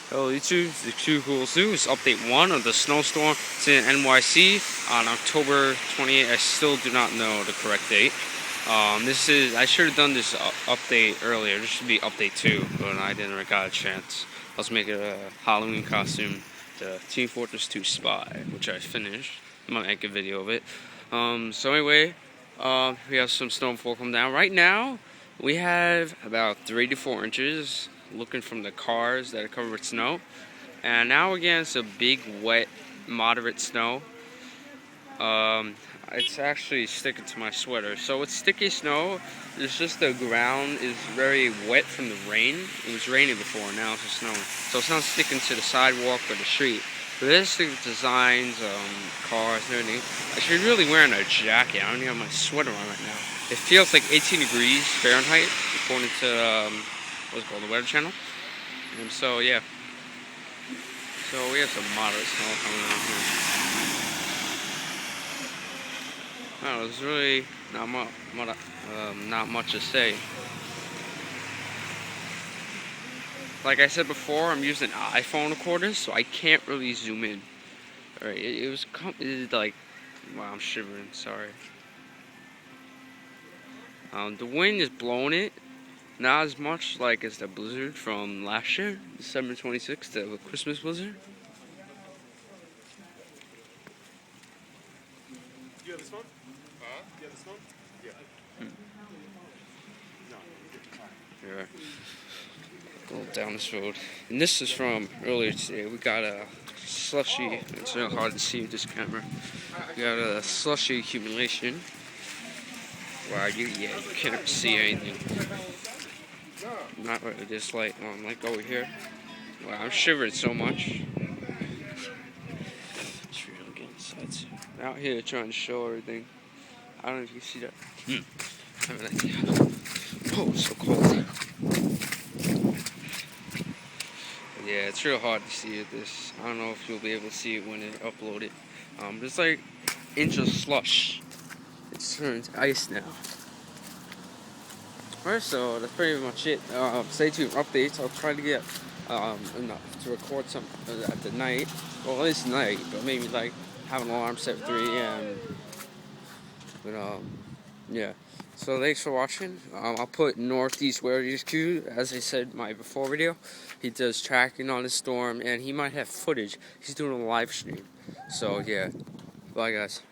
Hello YouTube, the Q Cool Zoo is update 1 of the snowstorm. It's in NYC on October 28th. I still do not know the correct date. I should have done this update earlier. This should be update 2, but I didn't got a chance. I was making a Halloween costume, the Team Fortress 2 Spy, which I finished. I'm gonna make a video of it. So anyway, we have some snowfall come down. Right now, we have about 3 to 4 inches. Looking from the cars that are covered with snow, and now again it's a big wet moderate snow. It's actually sticking to my sweater, so it's sticky snow. It's just the ground is very wet from the rain. It was raining before, now it's snowing, so it's not sticking to the sidewalk or the street. But there's the designs, cars and everything. I should be really wearing a jacket. I don't even have my sweater on right now. It feels like 18 degrees Fahrenheit according to what's it called, the Weather Channel. And so yeah, so we have some moderate snow coming out here. Oh, there's really not much to say. Like I said before, I'm using an iPhone recorder, so I can't really zoom in. Alright, it was like, wow, I'm shivering, sorry. The wind is blowing it. Not as much like as the blizzard from last year, December 26th, the Christmas blizzard. Do you have this phone? Huh? Do you have this phone? Yeah. No. Yeah. Go down this road. And this is from earlier today. We got a slushy, it's real hard to see with this camera. We got a slushy accumulation. Wow, you can't see anything. Not really this light, like over here. Wow, I'm shivering so much. It's real again, sides. Out here trying to show everything. I don't know if you can see that. I have an idea. Oh, it's so cold. But yeah, it's real hard to see it. I don't know if you'll be able to see it when it upload it. There's like inch of slush. It's turned ice now. Alright, so that's pretty much it. Stay tuned for updates. I'll try to get to record some at the night. Well, it's night, but maybe like have an alarm set for 3 a.m. But yeah. So thanks for watching. I'll put NorthEastWeatherHQ, as I said in my before video. He does tracking on the storm, and he might have footage. He's doing a live stream. So yeah, bye guys.